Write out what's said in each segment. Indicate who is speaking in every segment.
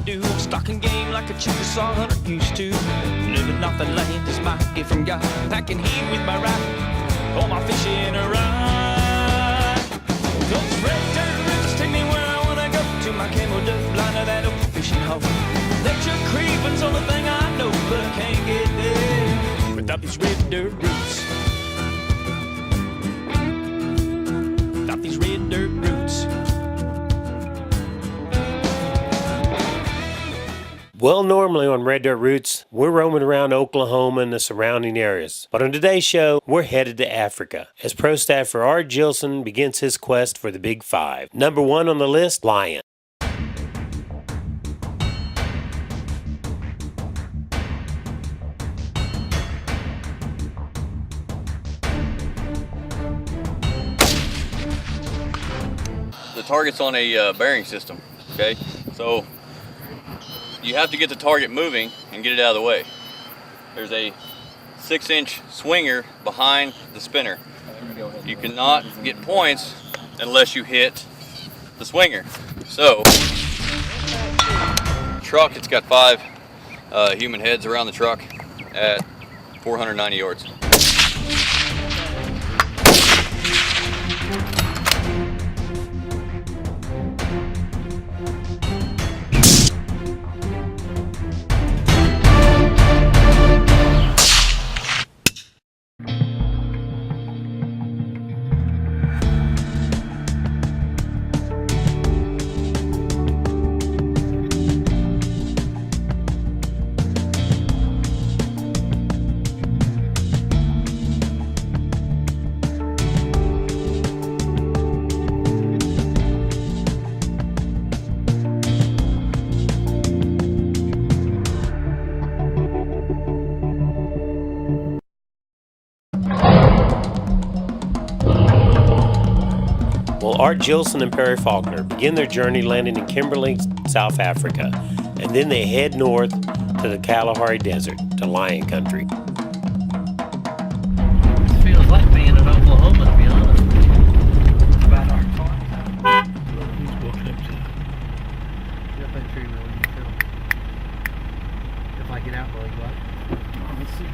Speaker 1: do. Stocking game like a Chickasaw hunter used to. Living off the land is my gift from God. Packing heat with my rifle, all my fishing around. Those red dirt rivers take me where I wanna go. To my camel duck blind of that old fishing hole. Nature creeping's the only thing I know, but I can't get there without these red dirt roots. Without these red dirt roots.
Speaker 2: Well, normally on Red Dirt Roots, we're roaming around Oklahoma and the surrounding areas. But on today's show, we're headed to Africa as Pro Staffer R. Jillson begins his quest for the Big Five. Number 1 on the list, lion.
Speaker 3: The target's on a bearing system, okay? So you have to get the target moving and get it out of the way. There's a 6-inch swinger behind the spinner. You cannot get points unless you hit the swinger. So, truck, it's got 5 human heads around the truck at 490 yards.
Speaker 2: Well, Art Jillson and Perry Faulkner begin their journey landing in Kimberley, South Africa, and then they head north to the Kalahari Desert, to lion country.
Speaker 4: It feels like being in Oklahoma, to be honest. It's about our time. He's walking up to the up in tree road. If I get out, will he go out? Let's see.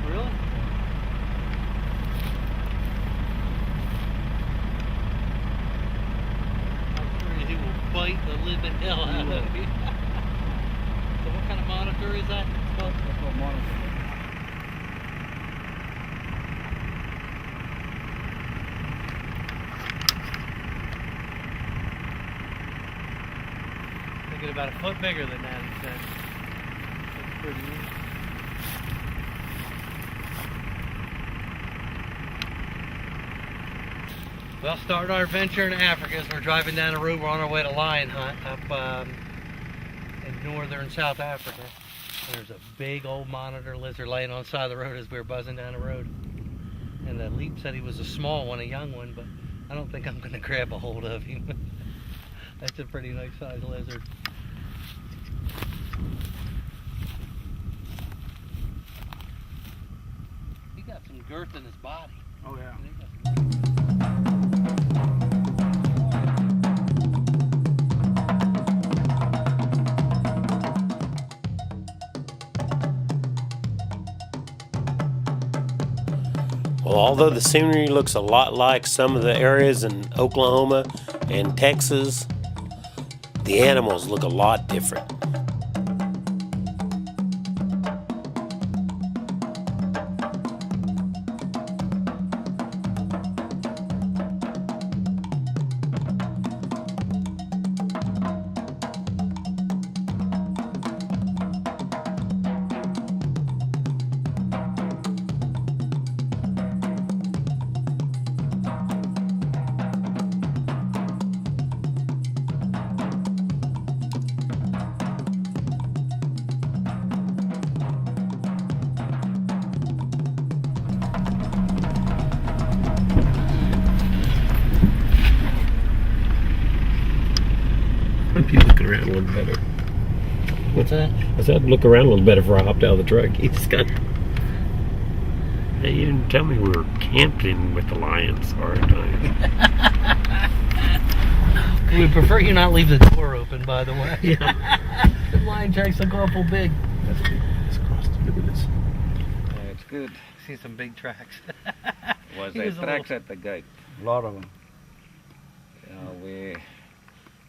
Speaker 4: Really? I'm sure he will bite the living hell out of you. So what kind of monitor is that? That's what monitor is. Thinking about a foot bigger than that, he said. That's pretty neat. Well, starting our adventure in Africa as we're driving down the road. We're on our way to Lion Hunt up in northern South Africa. There's a big old monitor lizard laying on the side of the road as we were buzzing down the road. And the Leap said he was a small one, a young one, but I don't think I'm going to grab a hold of him. That's a pretty nice sized lizard. He got some girth in his body. Oh yeah.
Speaker 2: Well, although the scenery looks a lot like some of the areas in Oklahoma and Texas, the animals look a lot different. around a little better.
Speaker 4: What's that?
Speaker 2: I said I'd look around a little better before I hopped out of the truck. He just got... Hey, you didn't tell me we were camping with the lions. Hard time.
Speaker 4: We prefer you not leave the door open, by the way.
Speaker 2: Yeah.
Speaker 4: The lion tracks look awful big.
Speaker 2: That's big. It's crossed. Look at this.
Speaker 5: Yeah, it's good.
Speaker 4: See some big tracks.
Speaker 5: Was
Speaker 4: He
Speaker 5: there
Speaker 4: was a
Speaker 5: tracks
Speaker 4: little-
Speaker 5: at the gate?
Speaker 6: A lot of them.
Speaker 5: Yeah, we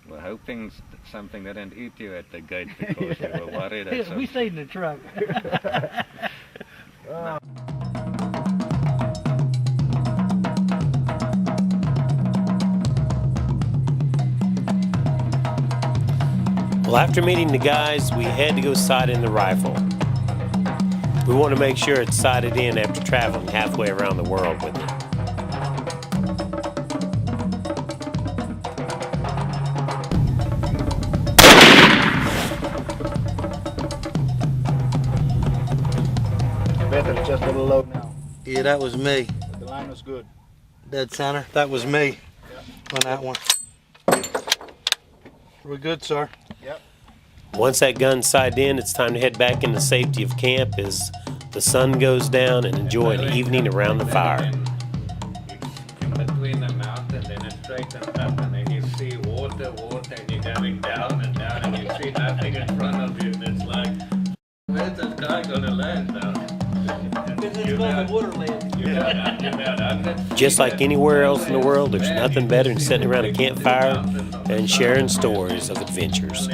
Speaker 5: were hoping something didn't eat you at the gate because we were worried that
Speaker 4: We stayed in the truck.
Speaker 2: Well, after meeting the guys, we had to go sight in the rifle. We want to make sure it's sighted in after traveling halfway around the world with it.
Speaker 6: Better, just a little low now.
Speaker 4: Yeah, that was me.
Speaker 6: But the line was good.
Speaker 4: Dead center. That was me on that one. We're good, sir.
Speaker 6: Yep.
Speaker 2: Once that gun's sighted in, it's time to head back in the safety of camp as the sun goes down and enjoy an evening around the fire.
Speaker 5: It's in between the mountains and it straightens up and then you see water and you're going down and you see nothing in front of you and it's like, where's this guy gonna land now?
Speaker 2: Just like anywhere else in the world, there's nothing better than sitting around a campfire and sharing stories of adventures.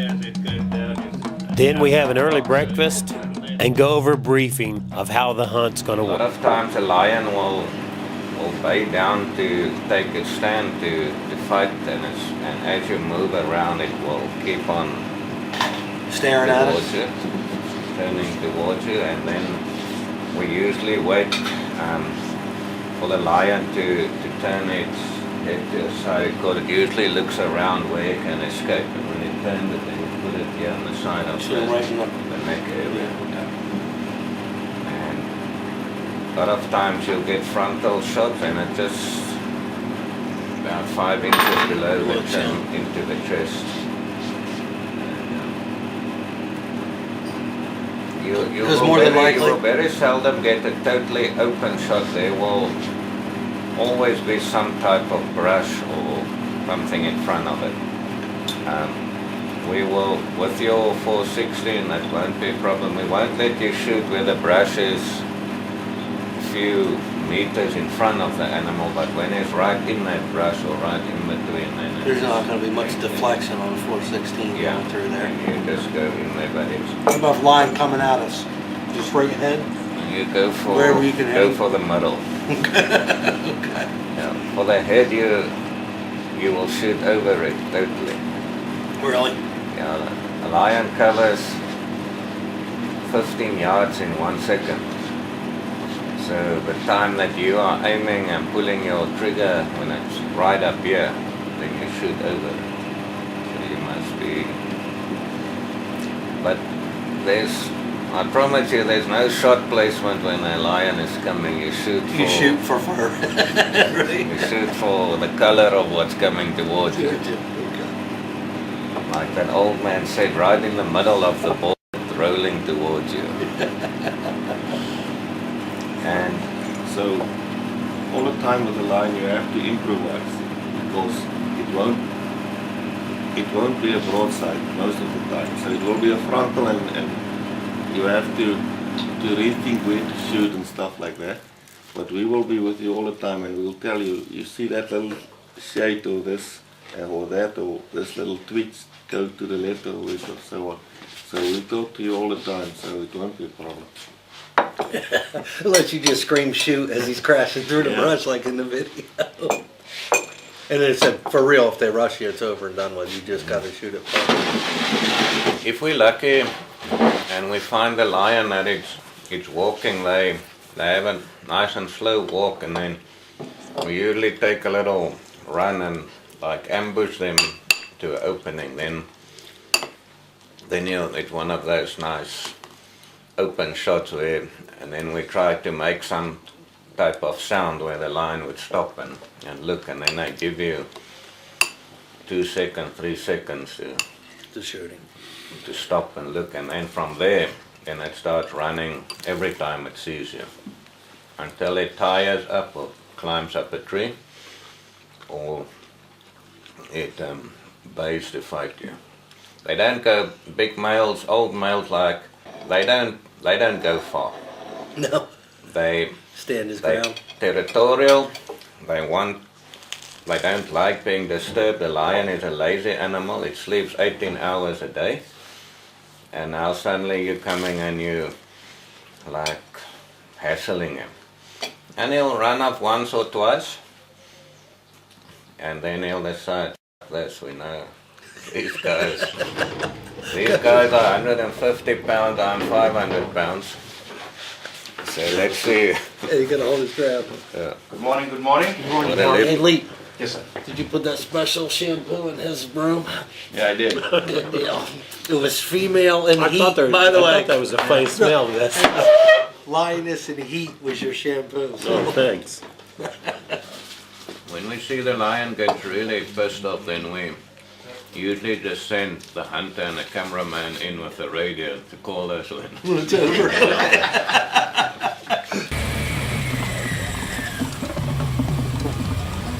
Speaker 2: Then we have an early breakfast and go over a briefing of how the hunt's going to
Speaker 5: A lot
Speaker 2: work.
Speaker 5: of times a lion will lay down to take its stand to fight and as you move around it will keep on
Speaker 4: Staring at
Speaker 5: towards
Speaker 4: us.
Speaker 5: you, turning towards you, and then we usually wait for the lion to turn its head to the side because it usually looks around where it can escape, and when it turns it then you put it here on the side of the neck area. And a lot of times you'll get frontal shots and it just about 5 inches below the chin into the chest. You will very seldom get a totally open shot. There will always be some type of brush or something in front of it. We will, with your 416, that won't be a problem. We won't let you shoot where the brush is a few meters in front of the animal, but when it's right in that brush or right in between, then
Speaker 4: There's not going to be much deflection on a 416 going through there.
Speaker 5: you just go in there, but it's
Speaker 4: What about line coming at us? Just straight ahead?
Speaker 5: you go for
Speaker 4: Wherever you can
Speaker 5: go
Speaker 4: aim.
Speaker 5: for the middle.
Speaker 4: Okay.
Speaker 5: Yeah. For the head, you will shoot over it totally.
Speaker 4: Really?
Speaker 5: Yeah, a lion covers 15 yards in 1 second. So the time that you are aiming and pulling your trigger when it's right up here, then you shoot over it. So you must be. But I promise you, there's no shot placement when a lion is coming. You shoot
Speaker 4: for fur. Right?
Speaker 5: You shoot for the color of what's coming towards you.
Speaker 4: Okay.
Speaker 5: Like that old man said, right in the middle of the ball, rolling towards you.
Speaker 7: And so all the time with the line you have to improvise because it won't be a broadside most of the time. So it will be a frontal and you have to rethink where to shoot and stuff like that. But we will be with you all the time and we'll tell you, you see that little shade or this or that or this little twitch, go to the left or right or so on. So we talk to you all the time, so it won't be a problem.
Speaker 4: Let you just scream shoot as he's crashing through the brush like in the video. And then it said, for real, if they rush you, it's over and done with. You just got to shoot it first.
Speaker 5: If we're lucky and we find the lion that it's walking, they have a nice and slow walk, and then we usually take a little run and like ambush them to an opening. Then it's one of those nice open shots where, and then we try to make some type of sound where the lion would stop and look, and then they give you 2 seconds, 3 seconds to
Speaker 4: to shooting.
Speaker 5: to stop and look, and then from there, then it starts running every time it sees you, until it tires up or climbs up a tree, or it bays to fight you. They don't go, big males, old males they don't go far.
Speaker 4: No.
Speaker 5: They
Speaker 4: Stand his
Speaker 5: they
Speaker 4: ground.
Speaker 5: territorial. They don't like being disturbed. The lion is a lazy animal. It sleeps 18 hours a day. And now suddenly you're coming and you like hassling him. And he'll run up once or twice. And then he'll decide, this, we know. These guys are 150 pounds, I'm 500 pounds. So let's see.
Speaker 4: Yeah, you gotta hold his ground.
Speaker 7: Good morning, good morning.
Speaker 5: What a
Speaker 4: Hey, Lee,
Speaker 7: Yes, sir.
Speaker 4: did you put that special shampoo in his room?
Speaker 7: Yeah, I did.
Speaker 4: Good deal. It was female in
Speaker 2: I
Speaker 4: heat,
Speaker 2: thought
Speaker 4: by the
Speaker 2: I
Speaker 4: way.
Speaker 2: thought that was a funny smell. But that's
Speaker 4: Lioness in heat was your shampoo. So.
Speaker 2: oh, thanks.
Speaker 5: When we see the lion gets really pissed off, then we usually just send the hunter and the cameraman in with the radio to call us when.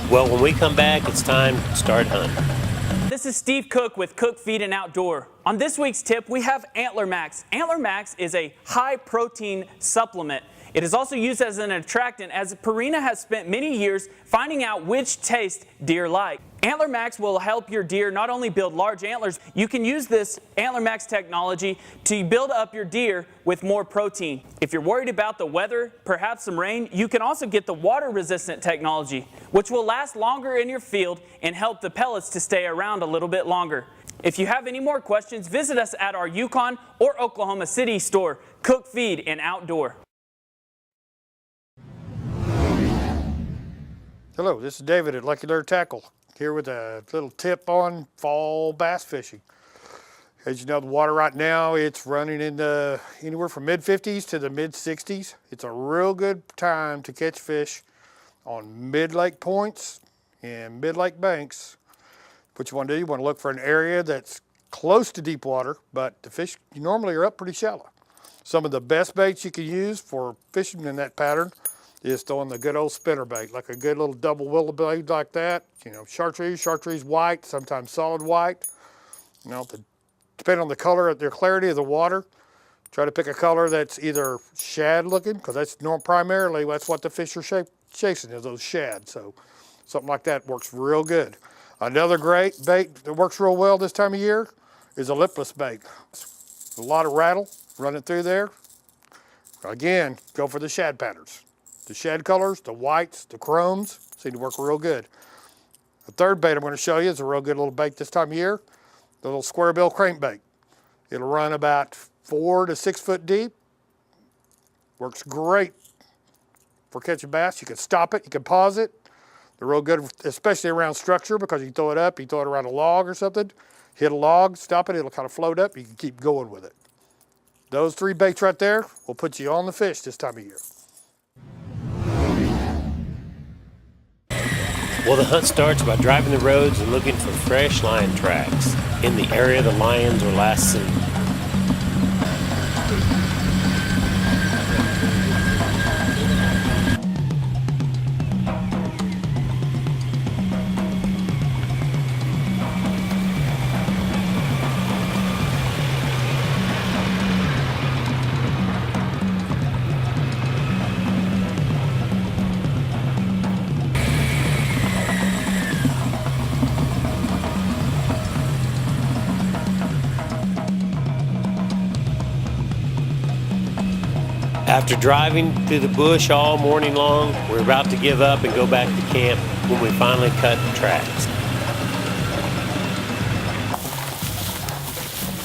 Speaker 2: Well, when we come back, it's time to start hunting.
Speaker 8: This is Steve Cook with Cook Feed and Outdoor. On this week's tip, we have Antler Max. Antler Max is a high-protein supplement. It is also used as an attractant, as Purina has spent many years finding out which taste deer like. Antler Max will help your deer not only build large antlers, you can use this Antler Max technology to build up your deer with more protein. If you're worried about the weather, perhaps some rain, you can also get the water-resistant technology, which will last longer in your field and help the pellets to stay around a little bit longer. If you have any more questions, visit us at our Yukon or Oklahoma City store, Cook Feed and Outdoor.
Speaker 6: Hello, this is David at Lucky Lure Tackle, here with a little tip on fall bass fishing. As you know, the water right now, it's running in the anywhere from mid-50s to the mid-60s. It's a real good time to catch fish on mid-lake points and mid-lake banks. What you want to do, you want to look for an area that's close to deep water, but the fish normally are up pretty shallow. Some of the best baits you can use for fishing in that pattern is throwing the good old spinner bait, like a good little double willow blade like that. You know, chartreuse white, sometimes solid white. You know, depending on the color, the clarity of the water, try to pick a color that's either shad looking, because that's primarily that's what the fish are chasing, is those shad. So something like that works real good. Another great bait that works real well this time of year is a lipless bait. A lot of rattle running through there. Again, go for the shad patterns. The shad colors, the whites, the chromes seem to work real good. The third bait I'm going to show you is a real good little bait this time of year, the little square bill crankbait. It'll run about 4 to 6 foot deep. Works great for catching bass. You can stop it, you can pause it. They're real good, especially around structure, because you throw it up, you throw it around a log or something, hit a log, stop it, it'll kind of float up, you can keep going with it. Those 3 baits right there will put you on the fish this time of year.
Speaker 2: Well, the hunt starts by driving the roads and looking for fresh lion tracks in the area the lions were last seen. After driving through the bush all morning long, we're about to give up and go back to camp when we finally cut the tracks.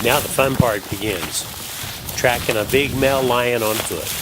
Speaker 2: Now the fun part begins, tracking a big male lion on foot.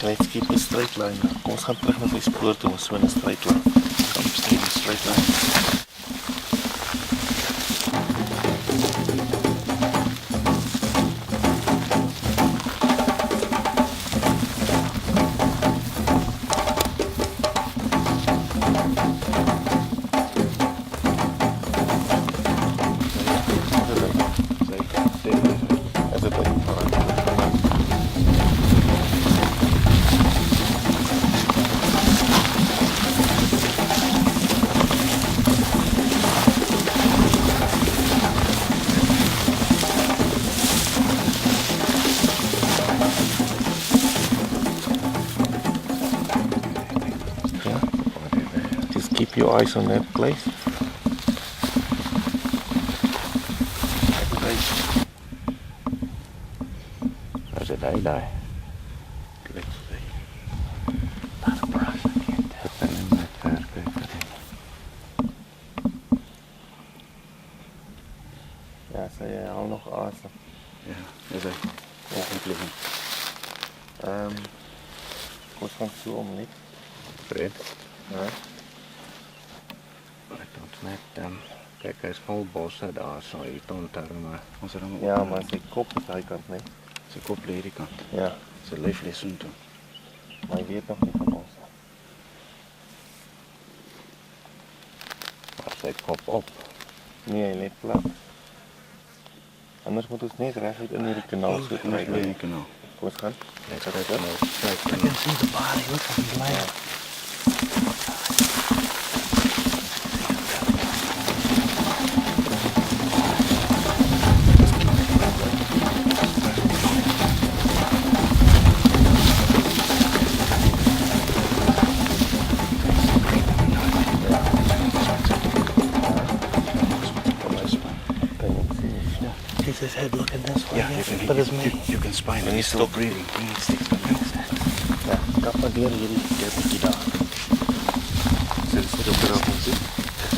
Speaker 7: Let's keep a straight line. Kom ons gaan terug na sy spoor toe, ons so in 'n straight line. Kom stay in a straight line. Keep your eyes on that place.
Speaker 5: As it I die.
Speaker 7: Let's see.
Speaker 5: Not a brush again. Put them in that fast paper.
Speaker 7: Ja, sy haal nog asem.
Speaker 5: Ja, is hy. Ongelukkig.
Speaker 7: Kom ons gaan so om net.
Speaker 5: Fred.
Speaker 7: Ja.
Speaker 5: Laat ons net, kyk, hy is vol bosse daar, so hier tontarme. Ons het hom
Speaker 7: Ja, maar sy kop is daai kant net.
Speaker 5: sy kop lê hierdie kant.
Speaker 7: Ja,
Speaker 5: Sy lyf lê soontoe.
Speaker 7: maar hy weet nog nie van ons.
Speaker 5: Maar sy kop op.
Speaker 7: Nee, hy lê plat. Anders moet ons net reguit in hierdie kanaal so
Speaker 5: Ons lê in die kanaal.
Speaker 7: Kom ons gaan.
Speaker 5: Let's get it nou. Kyk,
Speaker 4: I can see the body. Looks like he's laying. Is his head looking this way?
Speaker 5: Yeah,
Speaker 4: But his man.
Speaker 5: you can spine him. He's still breathing. He needs to
Speaker 7: Ja, kap maar deur hierdie gapie daar. Sit op daar op sit.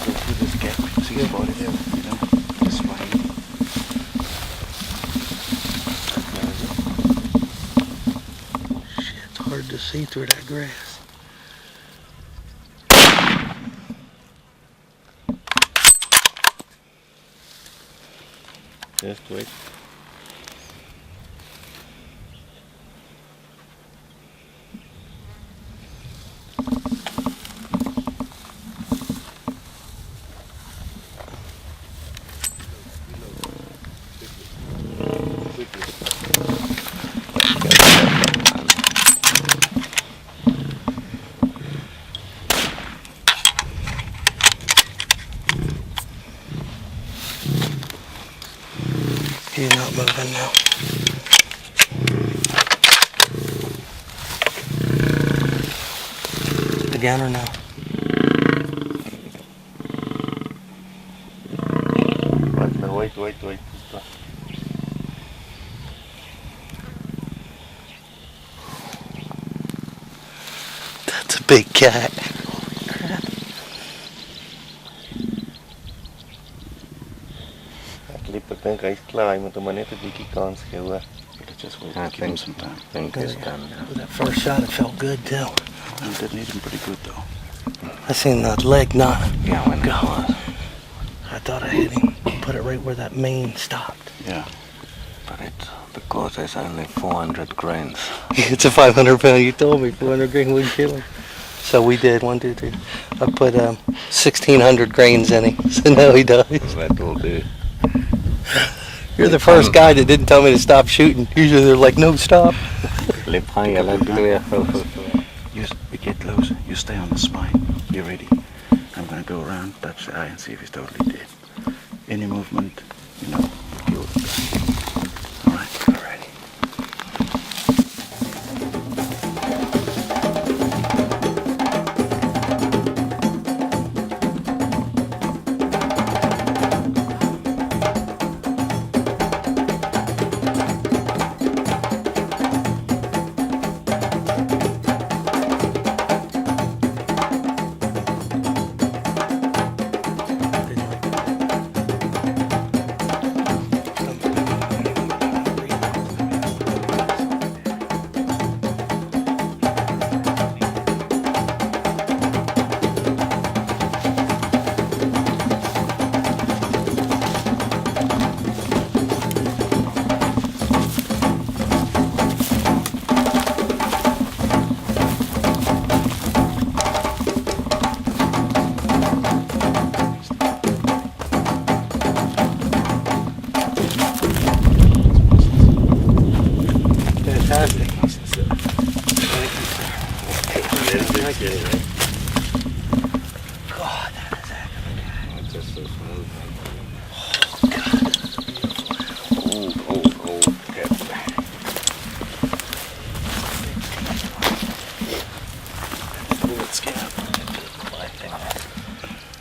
Speaker 5: Go through this gap. See his body there, you know? The spine.
Speaker 4: Shit, it's hard to see through that grass.
Speaker 7: Just wait.
Speaker 4: He's not moving now. Again or no?
Speaker 7: Wait.
Speaker 4: That's a big cat.
Speaker 7: Ek dink hy's klaar, hy moet hom maar net 'n bietjie kans gee, hoor.
Speaker 5: Just wait. Give him some time. Think it's done.
Speaker 4: With that first shot, it felt good too.
Speaker 5: You did need him pretty good though.
Speaker 4: I seen that leg not
Speaker 5: Yeah, when it
Speaker 4: go.
Speaker 5: was.
Speaker 4: I thought I hit him. Put it right where that mane stopped.
Speaker 5: Yeah. But it's because it's only 400 grains.
Speaker 4: It's a 500 pound. You told me 400 grain wouldn't kill him. So we did 1, 2, 3. I put 1,600 grains in him. So now he dies.
Speaker 5: That will do.
Speaker 4: You're the first guy that didn't tell me to stop shooting. Usually they're like, no, stop.
Speaker 5: You get close. You stay on the spine. Be ready. I'm gonna go around, touch the eye, and see if he's totally dead. Any movement, you know, kill the guy. All right. All right.
Speaker 2: anyway.
Speaker 4: God, that is aggravating.
Speaker 5: It's just so smooth.
Speaker 4: Oh, God.
Speaker 5: Old cat.
Speaker 4: Let's get up.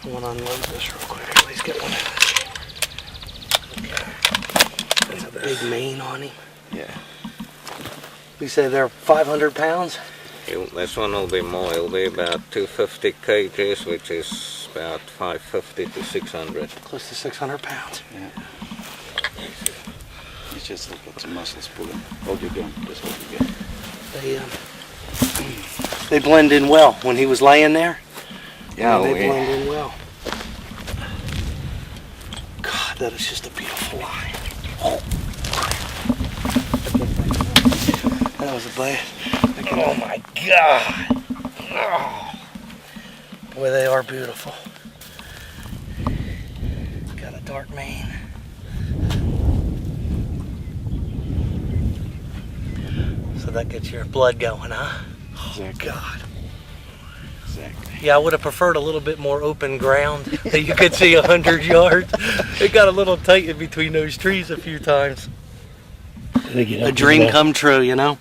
Speaker 4: I want to unload this real quick. At least get one out of this chamber. Okay. There's a big mane on him.
Speaker 5: Yeah.
Speaker 4: You say they're 500 pounds?
Speaker 5: This one will be more. It'll be about 250 kgs, which is about 550 to 600.
Speaker 4: Close to 600 pounds.
Speaker 9: Yeah. He's just got some muscles pulling. Hold your gun. Just hold your gun.
Speaker 4: They blend in well when he was laying there.
Speaker 5: Yeah,
Speaker 4: they blend in well. God, that is just a beautiful lion. Oh. That was a blade. Oh my God. Oh. Boy, they are beautiful. Got a dark mane. So that gets your blood going, huh? Oh,
Speaker 9: Exactly.
Speaker 4: God.
Speaker 9: Exactly.
Speaker 4: Yeah, I would have preferred a little bit more open ground that you could see 100 yards. It got a little tight in between those trees a few times. A dream come true, you know?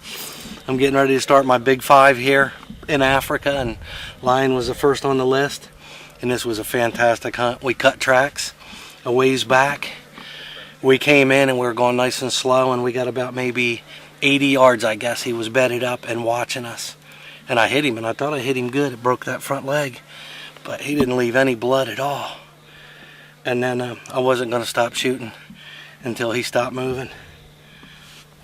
Speaker 4: I'm getting ready to start my big 5 here in Africa, and lion was the first on the list. And this was a fantastic hunt. We cut tracks a ways back. We came in and we were going nice and slow, and we got about maybe 80 yards, I guess. He was bedded up and watching us. And I hit him, and I thought I hit him good. It broke that front leg, but he didn't leave any blood at all. And then I wasn't going to stop shooting until he stopped moving.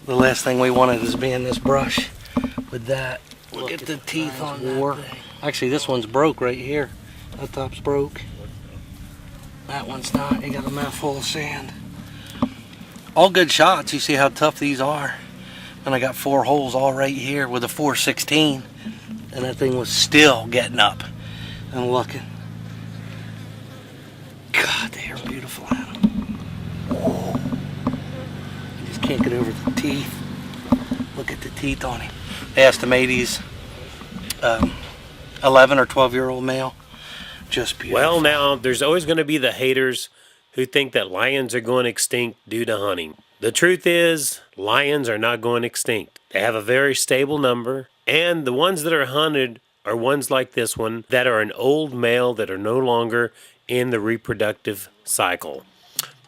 Speaker 4: The last thing we wanted is be in this brush with that. Look at the teeth on that thing. Actually, this one's broke right here. That top's broke. That one's not. You got a mouthful of sand. All good shots. You see how tough these are. And I got 4 holes all right here with a 416. And that thing was still getting up and looking. God, they are beautiful animals. Oh. You just can't get over the teeth. Look at the teeth on him. They estimate he's 11 or 12-year-old male. Just beautiful.
Speaker 2: Well, now, there's always going to be the haters who think that lions are going extinct due to hunting. The truth is, lions are not going extinct. They have a very stable number, and the ones that are hunted are ones like this one that are an old male that are no longer in the reproductive cycle.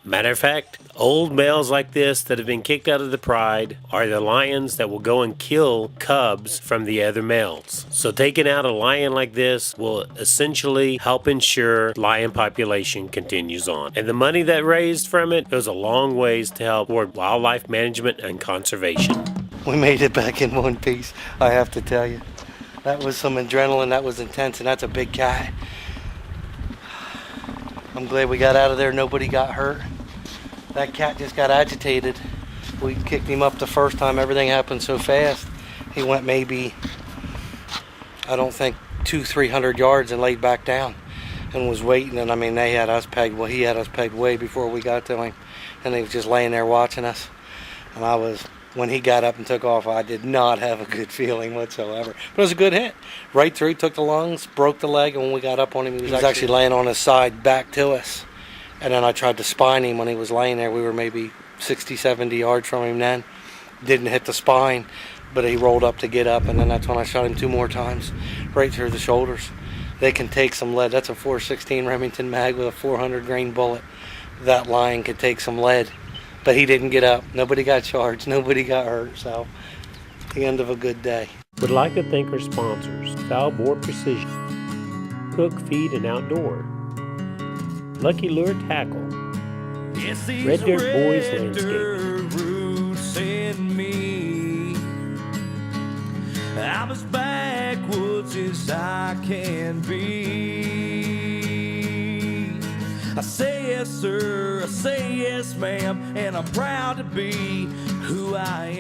Speaker 2: Matter of fact, old males like this that have been kicked out of the pride are the lions that will go and kill cubs from the other males. So taking out a lion like this will essentially help ensure lion population continues on. And the money that raised from it goes a long ways to help toward wildlife management and conservation.
Speaker 4: We made it back in one piece, I have to tell you. That was some adrenaline, that was intense, and that's a big cat. I'm glad we got out of there, nobody got hurt. That cat just got agitated. We kicked him up the first time, everything happened so fast. He went maybe, I don't think, 200-300 yards and laid back down and was waiting. And I mean, they had us pegged, well, he had us pegged way before we got to him. And he was just laying there watching us. And when he got up and took off, I did not have a good feeling whatsoever. But it was a good hit. Right through, took the lungs, broke the leg, and when we got up on him, he was actually laying on his side back to us. And then I tried to spine him when he was laying there. We were maybe 60, 70 yards from him then. Didn't hit the spine, but he rolled up to get up, and then that's when I shot him 2 more times, right through the shoulders. They can take some lead. That's a 416 Remington mag with a 400 grain bullet. That lion could take some lead. But he didn't get up. Nobody got charged. Nobody got hurt. So, the end of a good day.
Speaker 2: Would like to thank our sponsors, Foul Bore Precision, Cook, Feed, and Outdoor, Lucky Lure Tackle, Red Dirt Boys Landscaping.
Speaker 1: Roots in me. I'm as backwoods as I can be. I say yes, sir, I say yes, ma'am, and I'm proud to be who I